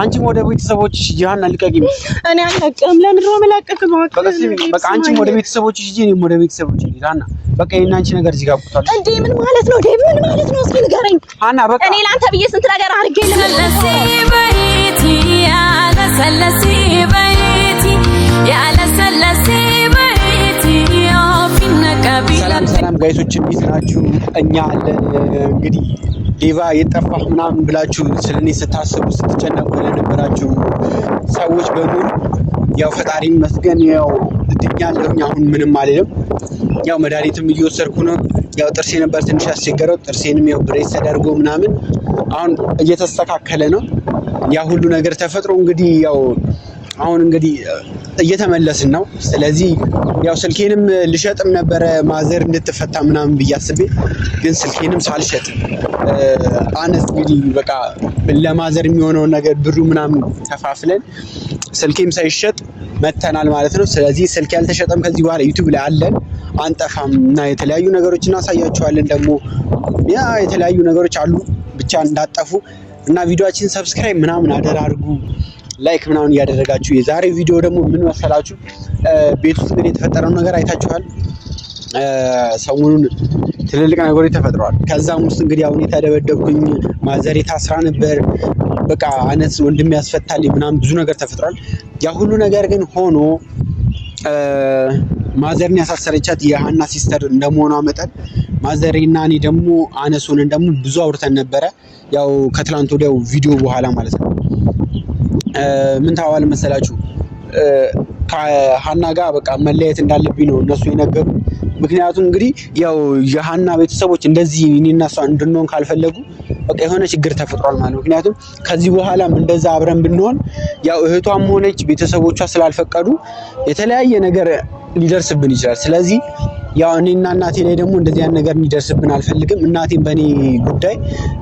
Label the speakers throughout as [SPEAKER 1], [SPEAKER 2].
[SPEAKER 1] አንቺም ወደ ቤተሰቦችሽ ጂሃን አልቀቂም
[SPEAKER 2] እኔ አልቀቅም ለምን ነው መላቀቅ
[SPEAKER 1] በቃ አንቺም ወደ ቤተሰቦችሽ ሂጂ እኔም ወደ ቤተሰቦችሽ ሂጂ ሃና በቃ የእኔና አንቺ ነገር እዚህ ጋር ቁጣል
[SPEAKER 2] እንዴ ምን ማለት ነው ዴቭ ምን ማለት ነው እስኪ ንገረኝ
[SPEAKER 1] ሃና በቃ
[SPEAKER 2] እኔ ላንተ ብዬ ስንት ነገር አድርጌ ለሰለሲ በይቲ ያለሰለሲ በይቲ ያለሰለሲ በይቲ
[SPEAKER 1] ሰላም ጋይሶች እንዴት ናችሁ እኛ አለን እንግዲህ ዴቫ የጠፋህ ምናምን ብላችሁ ስለኔ ስታስቡ ስትጨነቁ ለነበራችሁ ሰዎች በሙሉ ያው ፈጣሪ ይመስገን ያው ድኛለሁ አሁን ምንም አይደለም ያው መድኃኒትም እየወሰድኩ ነው ያው ጥርሴ ነበር ትንሽ አስቸገረው ጥርሴንም ያው ብሬስ ተደርጎ ምናምን አሁን እየተስተካከለ ነው ያ ሁሉ ነገር ተፈጥሮ እንግዲህ ያው አሁን እንግዲህ እየተመለስን ነው ስለዚህ ያው ስልኬንም ልሸጥም ነበር ማዘር እንድትፈታ ምናምን በያስቤ ግን ስልኬንም ሳልሸጥ አነስ እንግዲህ በቃ ለማዘር የሚሆነው ነገር ብሩ ምናምን ተፋፍለን ስልኬም ሳይሸጥ መተናል ማለት ነው ስለዚህ ስልክ ያልተሸጠም ከዚህ በኋላ ዩቲዩብ ላይ አለን አንጠፋም እና የተለያዩ ነገሮችን እናሳያችኋለን ደግሞ ያ የተለያዩ ነገሮች አሉ ብቻ እንዳጠፉ እና ቪዲዮአችንን ሰብስክራይብ ምናምን አደራርጉ ላይክ ምናምን ያደረጋችሁ የዛሬ ቪዲዮ ደግሞ ምን መሰላችሁ ቤት ውስጥ እንግዲህ የተፈጠረው ነገር አይታችኋል ሰሞኑን ትልልቅ ነገሮች ተፈጥረዋል ከዛም ውስጥ እንግዲህ አሁን የተደበደብኩኝ ማዘሬ ታስራ ነበር በቃ አነስ ወንድም ያስፈታል ምናምን ብዙ ነገር ተፈጥሯል ያ ሁሉ ነገር ግን ሆኖ ማዘርን ያሳሰረቻት የሃና ሲስተር እንደመሆኗ መጠን ማዘሬና እኔ ደግሞ አነሱን ደግሞ ብዙ አውርተን ነበረ ያው ከትላንት ወዲያው ቪዲዮ በኋላ ማለት ነው ምን ታዋል መሰላችሁ ከሃና ጋር በቃ መለየት እንዳለብኝ ነው እነሱ የነገሩ ምክንያቱም እንግዲህ ያው የሃና ቤተሰቦች እንደዚህ እኔና እሷ እንድንሆን ካልፈለጉ በቃ የሆነ ችግር ተፈጥሯል ማለት ነው ምክንያቱም ከዚህ በኋላም እንደዛ አብረን ብንሆን ያው እህቷም ሆነች ቤተሰቦቿ ስላልፈቀዱ የተለያየ ነገር ሊደርስብን ይችላል ስለዚህ ያው እኔና እናቴ ላይ ደግሞ እንደዚህ አይነት ነገር እንዲደርስብን አልፈልግም እናቴም በእኔ ጉዳይ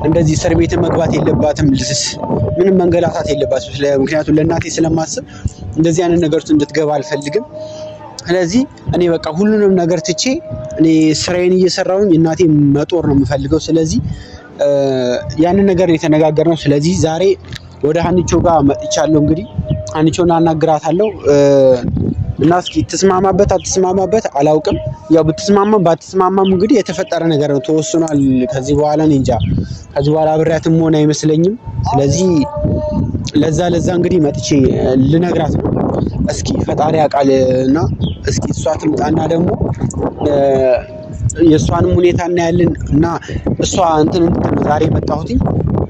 [SPEAKER 1] እንደዚህ እስር ቤት መግባት የለባትም ምንም መንገላታት የለባትም ምክንያቱም ለእናቴ ስለማስብ እንደዚህ አይነት ነገር ውስጥ እንድትገባ አልፈልግም ስለዚህ እኔ በቃ ሁሉንም ነገር ትቼ እኔ ስራዬን እየሰራሁኝ እናቴ መጦር ነው የምፈልገው ስለዚህ ያንን ነገር የተነጋገርነው ስለዚህ ዛሬ ወደ ሃኒቾ ጋር መጥቻለሁ እንግዲህ ሃኒቾን አናግራታለሁ እና እስኪ ተስማማበት አትስማማበት አላውቅም ያው ብትስማማም ባትስማማም እንግዲህ የተፈጠረ ነገር ነው ተወስኗል ከዚህ በኋላ እንጃ ከዚህ በኋላ አብሬያትም ሆነ አይመስለኝም ስለዚህ ለዛ እንግዲህ መጥቼ ልነግራት ነው እስኪ ፈጣሪ ያውቃልና እስኪ እሷ ትምጣና ደግሞ የእሷንም ሁኔታ እናያለን እና እሷ እንትን ዛሬ መጣሁት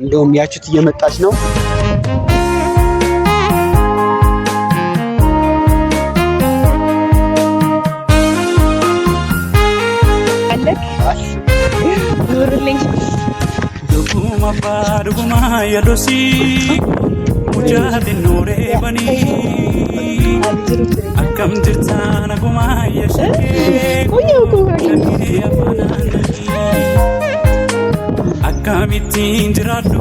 [SPEAKER 1] እንደውም ያችሁት እየመጣች ነው
[SPEAKER 2] ኑርልኝ
[SPEAKER 3] ዱጉማ ባዱጉማ ያዶሲ ሙጃት ኑሬ በኒ አከም ጅርታና ጉማ የሸኬ አካሚቲን ጅራዱ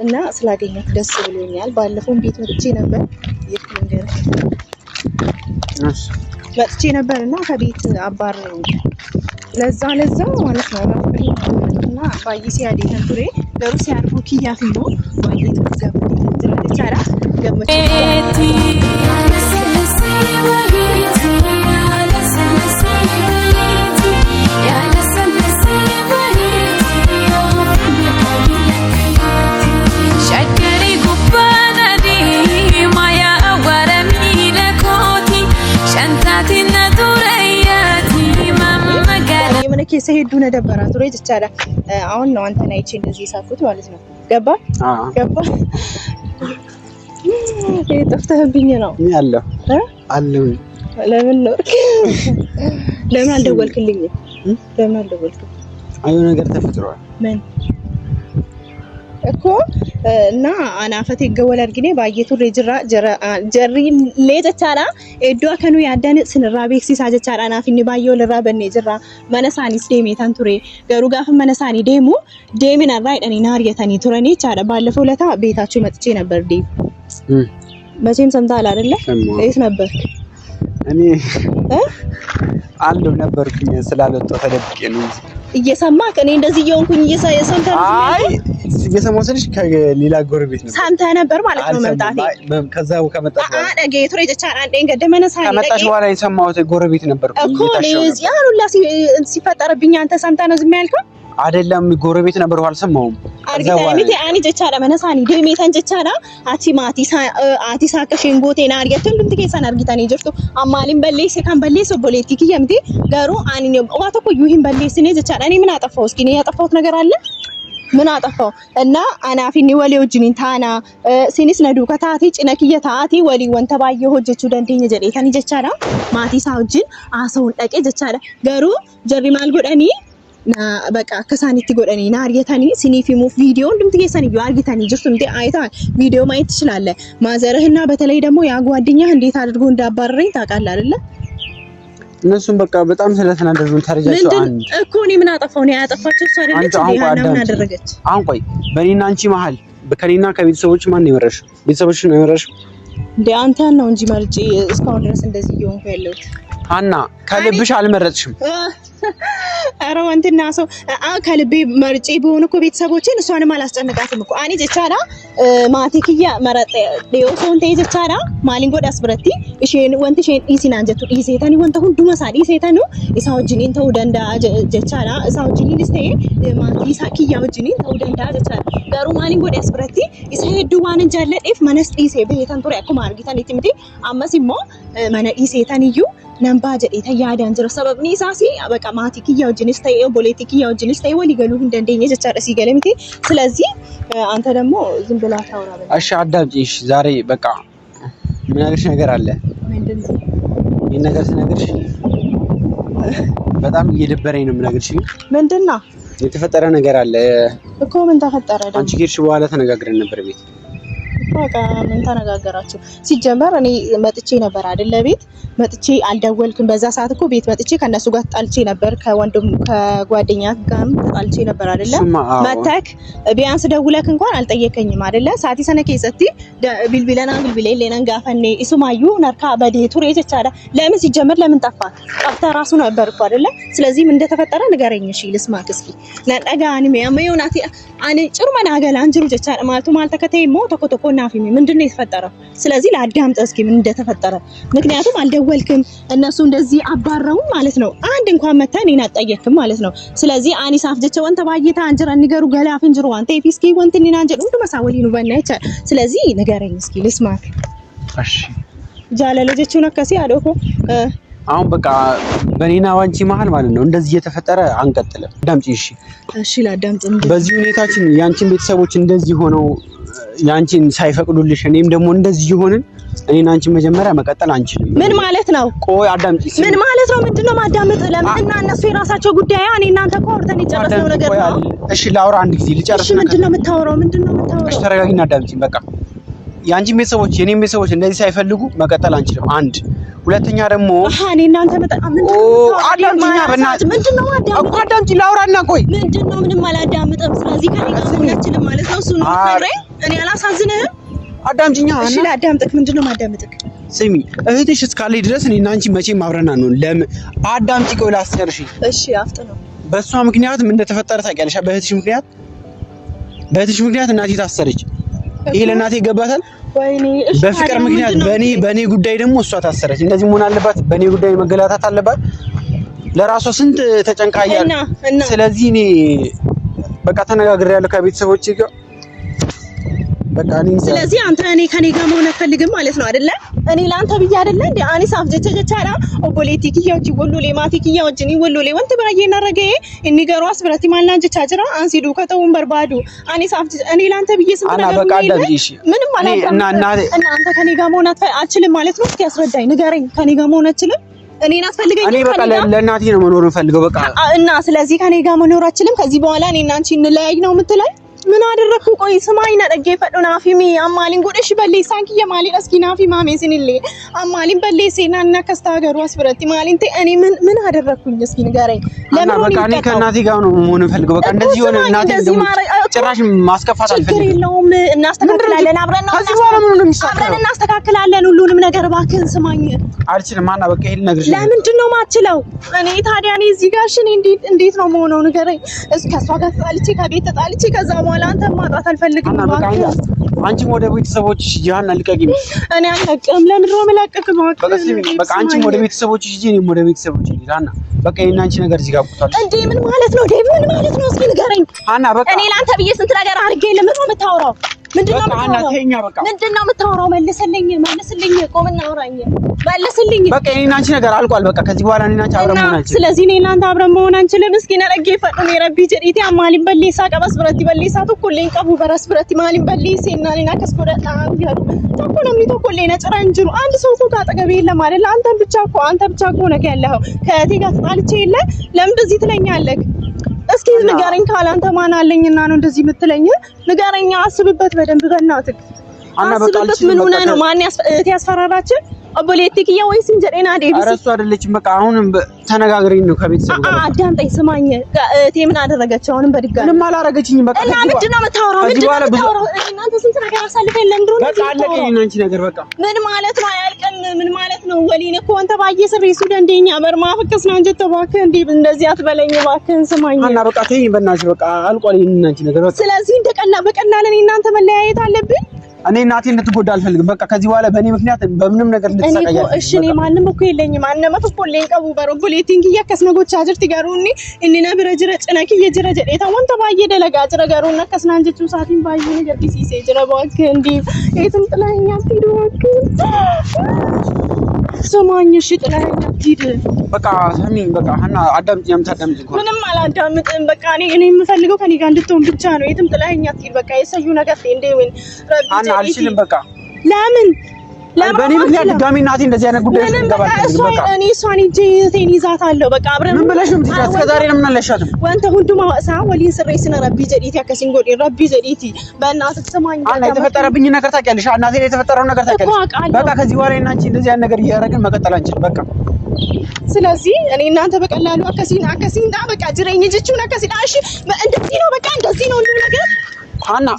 [SPEAKER 2] እና ስላገኘሁት ደስ ብሎኛል ባለፈው ቤት መጥቼ ነበር መጥቼ ነበርና ከቤት አባረው ለዛ ማለት ነው እና ባይሲ ያዴን ቱሬ ደሩስ ያርቡ ኪያፊኖ ባይት ተዘብቻራ ገመች ከሰሄዱ ነበር አጥሮ ይቻላል አሁን ነው አንተ ናይቼ እንደዚህ ሳኩት ማለት ነው ገባ ጠፍተህብኝ ነው
[SPEAKER 1] ያለው አለው
[SPEAKER 2] ለምን አልደወልክልኝ አዩ ነገር ተፈጥሯል
[SPEAKER 1] ምን
[SPEAKER 2] እኮ እና አናፈቴ ገወል አርጊኔ ባየቱ ሬጅራ ጀሪ ለጀቻራ ኤዶ ከኑ ያዳን ስንራ ቤክሲሳ ጀቻራ ናፊኒ ባየው ለራ በኔ ጅራ መነሳኒስ ዴሜታን ቱሬ ገሩ ጋፍ መነሳኒ ዴሙ ዴሚና ራይዳኒ ናርየታኒ ቱረኒ ቻራ ባለፈው ለታ ቤታችሁ መጥቼ ነበር ዴ መቼም ሰምታል አይደለ እስ ነበር
[SPEAKER 1] እኔ አለው ነበርኩኝ ስላልወጣው ተደብቄ ነው
[SPEAKER 2] እየሰማክ እኔ እንደዚህ እየሆንኩኝ እየሰማክ
[SPEAKER 1] አይ እየሰማው ስልሽ ከሌላ ጎረቤት ነበር
[SPEAKER 2] ሰምታ ነበር ማለት ነው መምጣቴ
[SPEAKER 1] ከዛው ከመጣሽ
[SPEAKER 2] በኋላ አደገ ቱሬ ጀቻራ አንዴን ገደመነሳኒ
[SPEAKER 1] ከመጣሽ በኋላ የሰማሁት ጎረቤት ነበርኩ
[SPEAKER 2] እኮ እዚህ አሁንላ ሲፈጠርብኝ አንተ ሰምታ ነው ዝም ያልከው
[SPEAKER 1] አይደለም ጎረቤት ነበር አልሰማውም
[SPEAKER 2] አርጊታሚቲ አኒ ጀቻራ መነሳኒ ዴሜታን ጀቻራ አቲ አቲ ሳከሽን ጎቴና አርገተን ድምት ከሰን አርጊታኒ ጀርቱ አማሊን በሌስ ካን በሌስ ፖለቲክ ይምቲ ጋሩ አኒ ዋተኮ ዩሂን በሌስ ኔ ጀቻራ እኔ ምን አጠፋው እስኪ እኔ ያጠፋሁት ነገር አለ ምን አጠፋው እና አናፊኒ ወሌው ጅኒን ታና ሲኒስ ነዱ ከታቲ ጭነክየ ታቲ ወሊ ወንተ ባየ ሆጀቹ ደንደኝ ጀዴታኒ ጀቻራ ማቲ ሳውጅን አሰውን ደቄ ጀቻራ ጋሩ ጀሪ ማል ጎዳኒ ና በቃ ከሳኒቲ ጎዳኒ ናርየታኒ ሲኒፊሙ ቪዲዮ እንድምት ከሰን እዩ አርጊታኒ ጅርቱ እንዴ አይታል ቪዲዮ ማየት ትችላለ ማዘርህና በተለይ ደግሞ ያ ጓደኛህ እንዴት አድርጎ እንዳባረረኝ ታውቃለህ አይደለ
[SPEAKER 1] እነሱም በቃ በጣም ስለተናደዱ ታረጃቸው አንድ
[SPEAKER 2] እኮ እኔ ምን አጠፋው ነው ያጠፋቸው እሷ አይደለች እንዴ ምን አደረገች
[SPEAKER 1] አሁን ቆይ በኔና አንቺ መሃል በከኔና ከቤተሰቦች ማን ነው የመረሽው ቤተሰቦች ነው የመረሽው
[SPEAKER 2] እንዴ አንተ ነው እንጂ መልጪ እስካሁን ድረስ እንደዚህ እየሆንኩ ያለሁት
[SPEAKER 1] አና ከልብሽ አልመረጥሽም
[SPEAKER 2] አረ ወንትና ሰው ከልቤ መርጬ ቢሆን እኮ ቤተሰቦችን እሷንም አላስጨነቃትም እኮ አኒ ጀቻራ ማቲክያ መረጠ ዴዮ ሶንቴ ጀቻራ ማሊንጎ ዳስብረቲ እሺን ወንት ሼን ኢሲና አንጀቱ ኢሴታኒ ወንተ ሁንዱማ ሳዲ ኢሴታኑ ኢሳውጂኒን ተው ደንዳ ጀቻራ ኢሳውጂኒን ስቴ ማቲ ሳኪያ ወጂኒን ተው ደንዳ ጀቻራ ጋሩ ማሊንጎ ዳስብረቲ ኢሰሄዱ ዋን ጃለዴፍ መነስ ኢሴ በየታን ቱሪ አኩማ አርጊታን ኢትምቲ አመሲሞ መነ ኢሴታኒዩ ነምባ ጀዴታ ያዳን ጅራ ሰበብኒ ኢሳሲ በቃ ማቲክያ ወጂኒስ ተይ ፖለቲክያ ወጂኒስ ተይ ወሊ ገሉ እንደንደኝ ጀቻራ ሲገለምቲ ስለዚህ አንተ ደግሞ ዝም ብላ ታውራ በቃ
[SPEAKER 1] እሺ አዳምጪሽ ዛሬ በቃ ምን ነገር አለ
[SPEAKER 2] ምንድነው
[SPEAKER 1] ይሄ ነገር ስነግርሽ በጣም እየደበረኝ ነው የምነግርሽ
[SPEAKER 2] ምንድነው
[SPEAKER 1] የተፈጠረ ነገር አለ
[SPEAKER 2] እኮ ምን ተፈጠረ ደግሞ
[SPEAKER 1] አንቺ ጌርሽ በኋላ ተነጋግረን ነበር ቤት
[SPEAKER 2] በቃ ምን ተነጋገራችሁ ሲጀመር እኔ መጥቼ ነበር አይደል ቤት መጥቼ አልደወልኩም በዛ ሰዓት እኮ ቤት መጥቼ ከነሱ ጋር ጣልቼ ነበር ከወንድም ከጓደኛ ጋርም ጣልቼ ነበር አይደል መተክ ቢያንስ ደውለክ እንኳን አልጠየከኝም አይደል ሳቲ ሰነከ ይሰቲ ቢልቢለናን ጋፈኔ ኢሱማዩ ነርካ በዴ ቱሬ ጀቻዳ ለምን ሲጀመር ለምን ጠፋ ጠፍታ ራሱ ነበር እኮ አይደል ስለዚህ ምን እንደተፈጠረ ንገረኝ እሺ ልስማክ እስኪ ለጠጋኒ የሚያመዩናቲ አኔ ጭርመና ገላ አንጅሩ ጀቻዳ ማለት ከተይሞ ተኮተኮና ፊሚ ምንድነው የተፈጠረው ስለዚህ ለአዳምጥ እስኪ ምን እንደተፈጠረ ምክንያቱም አልደወልክም እነሱ እንደዚህ አባረው ማለት ነው አንድ እንኳን መታ እኔን አጠየቅም ማለት ነው ስለዚህ አኒስ አፍጀቸ ወንተ ባየታ አንጀራ ንገሩ ገላፍ እንጅሩ አንተ ኢፊስኪ ወንትኒና አንጀሩ እንዱ መሳወሊ ነው በእናይቻ ስለዚህ ንገረኝ እስኪ ልስማክ እሺ ጃለለጀቹ ነከሲ አዶኮ
[SPEAKER 1] አሁን በቃ በኔና ዋንቺ መሃል ማለት ነው እንደዚህ እየተፈጠረ አንቀጥልም አዳምጪ እሺ
[SPEAKER 2] ላዳምጥ
[SPEAKER 1] በዚህ ሁኔታችን ያንቺን ቤተሰቦች እንደዚህ ሆነው ያንቺን ሳይፈቅዱልሽ እኔም ደግሞ እንደዚህ ይሆንን እኔና አንቺ መጀመሪያ መቀጠል አንችልም
[SPEAKER 2] ምን ማለት ነው ቆይ አዳምጪ ምን ማለት ነው ምንድነው ማዳመጥ ለምንና እነሱ የራሳቸው ጉዳይ እኔ እናንተ እኮ አውርተን የጨረስነው ነገር ነው
[SPEAKER 1] እሺ ላውራ አንድ ጊዜ ልጨርስ
[SPEAKER 2] እሺ ምንድነው የምታወራው
[SPEAKER 1] እሺ ተረጋጊና አዳምጪኝ በቃ ያንቺን ቤተሰቦች የኔን ቤተሰቦች እንደዚህ ሳይፈልጉ መቀጠል አንችልም አንድ ሁለተኛ ደግሞ
[SPEAKER 2] እኔ እናንተ በጣም
[SPEAKER 1] አዳምጪኝ በእናትህ ምንድነው አዳምጪ አዳምጪ ላውራና ቆይ
[SPEAKER 2] ምንድነው ምንም አላዳምጥም ስለዚህ ከኔ ጋር ሁላችንም ማለት ነው እሱ ነው ነግረኝ እኔ አላሳዝንህም አዳምጪኛ እሺ ላዳምጥክ ምንድነው ማዳምጥክ
[SPEAKER 1] ስሚ እህትሽ እስካለ ድረስ እኔና አንቺ መቼም አብረን አንሆን ለምን አዳምጪ ቆይ ላስጨርሽ
[SPEAKER 2] እሺ አፍጥነው
[SPEAKER 1] በሷ ምክንያት ምን እንደተፈጠረ ታውቂያለሽ በእህትሽ ምክንያት እናቴ ታሰረች ይሄ ለእናቴ ይገባታል
[SPEAKER 2] ወይኔ
[SPEAKER 1] በፍቅር ምክንያት በኔ ጉዳይ ደግሞ እሷ ታሰረች እንደዚህ መሆን አለባት በኔ ጉዳይ መገላታት አለባት ለራሷ ስንት ተጨንቃያል ስለዚህ እኔ በቃ ተነጋግሬያለሁ ከቤተሰቦቼ ጋር በቃ እኔ
[SPEAKER 2] ስለዚህ አንተ እኔ ከኔ ጋር መሆን አትፈልግም ማለት ነው አይደለ እኔ ላንተ ብዬ አይደለ እንዴ አኒ ሳፍጀቸቻራ ኦፖሌቲክ ያውጂ ወሎ ለማቲክ ያውጂኒ ወሎ ለወንተ በራየና ረገ እኒ ገሩ አስብረቲ ማላንጀ ቻጅራ አንሲዱ ከተውን በርባዱ አኒ ሳፍጀ እኔ ላንተ ብዬ ስንት ነገር
[SPEAKER 1] በቃ አዳምጪሽ
[SPEAKER 2] ምንም ማለት እና አንተ ከኔ ጋር መሆን አትችልም ማለት ነው እስኪ አስረዳኝ ንገረኝ ከኔ ጋር መሆን አትችልም እኔን አትፈልገኝ
[SPEAKER 1] እኔ በቃ ለእናቴ ነው መኖር ፈልገው በቃ
[SPEAKER 2] እና ስለዚህ ከኔ ጋር መኖር አትችልም ከዚህ በኋላ እኔና አንቺ እንለያይ ነው የምትለኝ ምን አደረኩ? ቆይ ስማኝ ነደጌ ፈዶና ፊሚ አማሊን ጎደሽ በሌሳን ከየ ማሊን እስኪና ፊ ማሜሲንሌ አማሊን በሌሴና እና ከስታገሩ አስብረቲ ማሊን ተ እኔ ምን አደረኩኝ? እስኪ ንገረኝ።
[SPEAKER 1] ለምን በቃ እኔ ከእናቴ ጋር ነው መሆን ፈልገው በቃ እንደዚህ ሆነ። እናቴ ደግሞ ጭራሽ ማስከፋት አልፈልግም።
[SPEAKER 2] ችግር የለውም እናስተካክላለን። አብረን ነው
[SPEAKER 1] ከዚህ በኋላ ምን ነው የሚሳካው?
[SPEAKER 2] አብረን እናስተካክላለን ሁሉንም ነገር። እባክህን ስማኝ።
[SPEAKER 1] አልችልም ማና በቃ ይሄን ነገር
[SPEAKER 2] ለምንድን ነው ማችለው? እኔ ታዲያ እኔ እዚህ ጋር እሺ እንዴት ነው መሆነው? ንገረኝ እስኪ። ከሷ ጋር ተጣልቼ ከቤት ተጣልቼ ከዛ በኋላ አንተ ማጣት አልፈልግም።
[SPEAKER 1] አንቺም ወደ ቤተሰቦችሽ ሂጂና ልቀቂኝ።
[SPEAKER 2] እኔ አልለቅም። ለምን ነው የምለቅቅ?
[SPEAKER 1] በቃ አንቺም ወደ ቤተሰቦችሽ ሂጂ፣ እኔም ወደ ቤተሰቦችሽ ሂጂና በቃ የእኔ አንቺ ነገር እዚህ ጋር ቁጣል
[SPEAKER 2] እንዴ? ምን ማለት ነው? ዴቭ ምን ማለት ነው? እስኪ ንገረኝ።
[SPEAKER 1] ሃና በቃ
[SPEAKER 2] እኔ ላንተ ብዬ ስንት ነገር አድርጌ ለምን ነው የምታወራው? ምንድነው የምታወራው? መልስልኝ። ቆምና አውራኝ። መልስልኝ።
[SPEAKER 1] በቃ የኔና አንቺ ነገር አልቋል። በቃ ከዚህ በኋላ እኔና አንቺ አብረን መሆን አንችልም።
[SPEAKER 2] ስለዚህ እኔና አንተ አብረን መሆን አንችልም። እስኪ ነረጌ ፈጥኔ ረቢ ጀሪቲ አማሊን በሊሳ ቀበስ ብረቲ በሊሳ ተኮሌን ቀቡ በራስ ብረቲ ማሊን በሊሴና እኔና ከስኮደታ አንገሩ ተኮለም ሊተኮሌ ነጭራ እንጅሩ አንድ ሰው እኮ አጠገቤ የለም አይደል? አንተ ብቻ እኮ ነው ያለኸው። ከእቴ ጋር ተጣልቼ የለ ለምን እንደዚህ ትለኛለህ? እስኪ ንገረኝ። ካላንተ ማን አለኝና ነው እንደዚህ የምትለኝ? ንገረኛ። አስብበት በደንብ በእናትህ አስብበት። ምን ሆነ ነው? ማን ያስፈራራችን? ኦቦሌቲክያ ወይስ እንጀሬና ዴቪስ?
[SPEAKER 1] ኧረ እሱ አይደለችም። በቃ አሁንም ተነጋግረን ነው ከቤተሰብ ጋር።
[SPEAKER 2] አዳምጠኝ፣ ስማኝ። እቴ ምን አደረገች? አሁንም በድጋሚ
[SPEAKER 1] ምንም አላረገችኝም። በቃ
[SPEAKER 2] እና ምንድነው የምታወራው? እናንተ ስንት ነገር አሳልፈን ለምንድነው ነው?
[SPEAKER 1] በቃ አለቀኝ እና አንቺ ነገር በቃ
[SPEAKER 2] ምን ማለት ነው? አያልቅም። ምን ማለት ነው? ወሊነ እኮ አንተ ባየ ስሬሱ ደንደኛ መርማ ፍቅስ ነው እንጂ ተባከ እንዴ እንደዚህ አትበለኝ እባክህን። ስማኝ
[SPEAKER 1] እና በቃ ተይኝ በእናትሽ። በቃ አልቋል እና አንቺ ነገር በቃ።
[SPEAKER 2] ስለዚህ በቀላል እኔ እናንተ መለያየት አለብን።
[SPEAKER 1] እኔ እናቴ እንድትጎዳ አልፈልግም። በቃ ከዚህ በኋላ በእኔ ምክንያት በምንም ነገር እንድትሰቃይ አልፈልግም።
[SPEAKER 2] እሺ እኔ ማንንም እኮ የለኝም። ማንንም ተቆሌን ቀቡ በሮቦሌቲንግ ያከስነጎች አጅርቲ ጋሩኒ እነና ብረጅረ ጭነክ የጅረ ጀዴታ ወንተ ባየ ደለጋ ጅረ ጋሩና ከስናንጀቹ ሳቲን ባየ ነገር ቢሲሴ ጅረ ባክ እንዲ እቱም ጥላኛ ትይዱክ ሰማኝ። እሺ ጥላኛ ትይድ
[SPEAKER 1] በቃ ሰሚኝ። በቃ ሃና አዳምጪ። የምታዳምጪ እኮ
[SPEAKER 2] ምንም አላዳምጥም። በቃ እኔ የምፈልገው ከኔ ጋር እንድትሆን ብቻ ነው። የትም ጥላኛ ትይድ በቃ የሰዩ ነገር እንደምን ረብ
[SPEAKER 1] አልችልም። በቃ
[SPEAKER 2] ለምን
[SPEAKER 1] በእኔ ምክንያት ድጋሚ እናቴ እንደዚህ አይነት ጉዳይ ውስጥ ትገባለች። በቃ
[SPEAKER 2] እኔ እሷን እንጂ እቴን ይዛታለሁ። በቃ አብረን
[SPEAKER 1] ምን ብለሽ ነው የምትይዛት? እስከ ዛሬ ለምን አልለሻትም?
[SPEAKER 2] ወንተ ሁንዱማ ወሳ ወሊን ስሬስና ረቢ ጀዲቲ ያከሲን ጎዲ ረቢ ጀዲቲ በእናትህ ስማኝ።
[SPEAKER 1] አና የተፈጠረብኝ ነገር ታውቂያለሽ። እናቴ ላይ የተፈጠረው ነገር ታውቂያለሽ። በቃ ከዚህ በኋላ እና አንቺ እንደዚህ አይነት ነገር እያደረግን መቀጠል አንችልም። በቃ
[SPEAKER 2] ስለዚህ እኔ እናንተ በቀላሉ አከሲን ዳ በቃ ጅረኝ እጅቹን አከሲን እሺ፣ እንደዚህ ነው በቃ እንደዚህ ነው ሁሉ ነገር
[SPEAKER 1] ሃና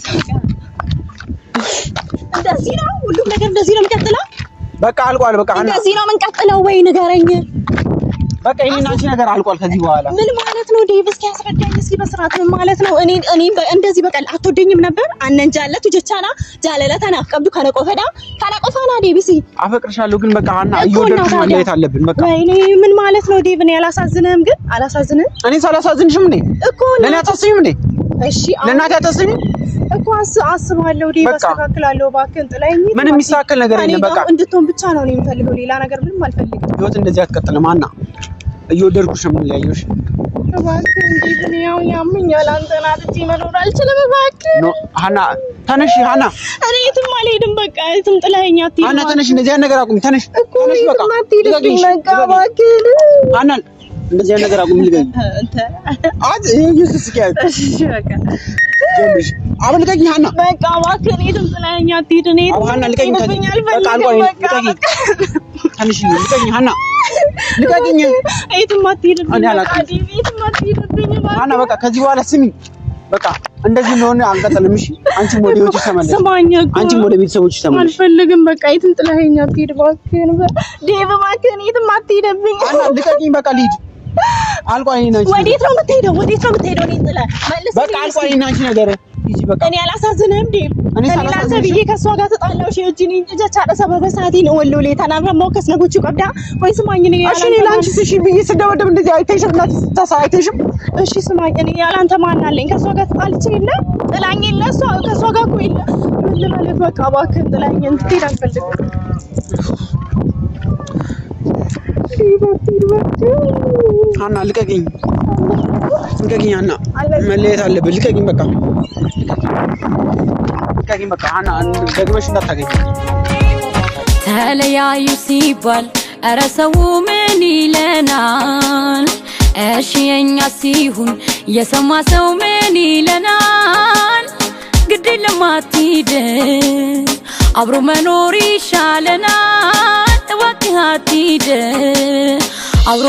[SPEAKER 2] እንደዚህ ነው ሁሉም ነገር እንደዚህ ነው የሚቀጥለው።
[SPEAKER 1] በቃ አልቋል። በቃ ሃና
[SPEAKER 2] እንደዚህ ነው የምንቀጥለው ወይ ንገረኝ።
[SPEAKER 1] በቃ ይሄን አንቺ ነገር አልቋል። ከዚህ በኋላ
[SPEAKER 2] ምን ማለት ነው? ዴቭ እስኪ ያስረዳኝ እስኪ በስርዓት ምን ማለት ነው? እኔ እንደዚህ በቃ አትወደኝም ነበር? አነንጃለቱ ጀቻና ጃለለታና አፍቀብዱ ከነቆፈዳ ዴቭ እስኪ
[SPEAKER 1] አፈቅርሻለሁ ግን በቃ ሃና እየወደድኩሽ ማለየት አለብን። በቃ
[SPEAKER 2] ወይኔ ምን ማለት ነው? ዴቭ እኔ አላሳዝንህም? ግን አላሳዝንህም?
[SPEAKER 1] እኔ ሳላሳዝንሽም እንዴ
[SPEAKER 2] እኮ
[SPEAKER 1] ለኔ አታስቢም እንዴ?
[SPEAKER 2] እሺ
[SPEAKER 1] ለእናቴ አታስቢም
[SPEAKER 2] እኮ አስባለሁ። ዴቭ አስተካክላለሁ። እባክህን ጥላኝ።
[SPEAKER 1] ምንም የሚሳካል ነገር የለም። በቃ
[SPEAKER 2] እንድትሆን ብቻ ነው የምፈልገው። ሌላ ነገር ምንም አልፈልግም።
[SPEAKER 1] ህይወት እንደዚህ አትቀጥልም ሃና። እየወደድኩሽ ነው የምንለያየሽ።
[SPEAKER 2] እባክህን ዴቭ እኔ ያው ያመኛል። አንተን አጥቼ መኖር አልችልም። እባክህ
[SPEAKER 1] ኖ ሃና ተነሽ። ሃና
[SPEAKER 2] እኔ የትም አልሄድም። በቃ የትም ጥላኸኝ አትሄድም።
[SPEAKER 1] ሃና ተነሽ። እንደዚህ ነገር አቁሚ። ተነሽ
[SPEAKER 2] ተነሽ። በቃ እባክህን
[SPEAKER 1] ሃና እንደዚህ ነገር አቁሚ። ልገኝ አንተ ኢየሱስ ክርስቶስ በቃ ጀምሽ አብልቀኝ ሃና።
[SPEAKER 2] በቃ እባክህን የትም ጥላኸኝ አትሄድ። እኔ
[SPEAKER 1] ሃና ልቀኝ። በቃ አልቆይ። ልቀኝ ተነሽ። ልቀኝ ሃና ልቀኝ።
[SPEAKER 2] የትም አትሄድብኝ።
[SPEAKER 1] ሃና በቃ ከዚህ በኋላ ስሚ። በቃ እንደዚህ እንደሆነ አንቀጥልም። እሺ አንቺም ወደ ቤትሽ ተመለሽ።
[SPEAKER 2] ስማኝ እኮ
[SPEAKER 1] አንቺም ወደ ቤተሰቦችሽ ተመለሽ።
[SPEAKER 2] አልፈልግም። በቃ የትም ጥላኸኝ አትሄድ እባክህን። ዴቭ እባክህን የትም አትሄድብኝ።
[SPEAKER 1] ሃና ልቀኝ። በቃ ልሂድ። አልቋል። እኔ አንቺ
[SPEAKER 2] ወዴት ነው የምትሄደው? እኔ ጥላ መልስ።
[SPEAKER 1] በቃ አልቋል። እኔ አንቺ ነገር ሂጂ። በቃ
[SPEAKER 2] እኔ አላሳዝንህም ዴቭ። እኔ ላንተ ብዬ ከሷ ጋር ተጣላው። እሺ እጂኒ እጃቻ ሰበበ ሰዓቲን ወሎሌ ተናግረም ነው ከስነጎቹ ቀብዳ ወይ ስማኝ። እኔ
[SPEAKER 1] እሺ እኔ ላንቺ እሺ ብዬ ስደወደብ እንደዚህ አይተሽም እና ተሳይተሽም።
[SPEAKER 2] እሺ ስማኝ። እኔ ያላንተ ማን አለኝ? ከሷ ጋር ተጣልቼ የለ ጥላኝ የለ እሷ ከሷ ጋር እኮ የለ ምን ልበልህ? በቃ እባክህን ጥላኝ እንድትሄድ አልፈልግም።
[SPEAKER 1] ሃና ልቀቂኝ። ሃና መለየት አለብን። ልቀቂኝ። በቃ ልቀቂኝ። በቃ ሃና ደግመሽ እንዳታገኝ።
[SPEAKER 4] ተለያዩ ሲባል ኧረ ሰው ምን ይለናል? እሺ የኛ ሲሆን የሰማ ሰው ምን ይለናል? ግድ ለማትሂድ አብሮ መኖር ይሻለናል እባክህ አትሂድ አብሮ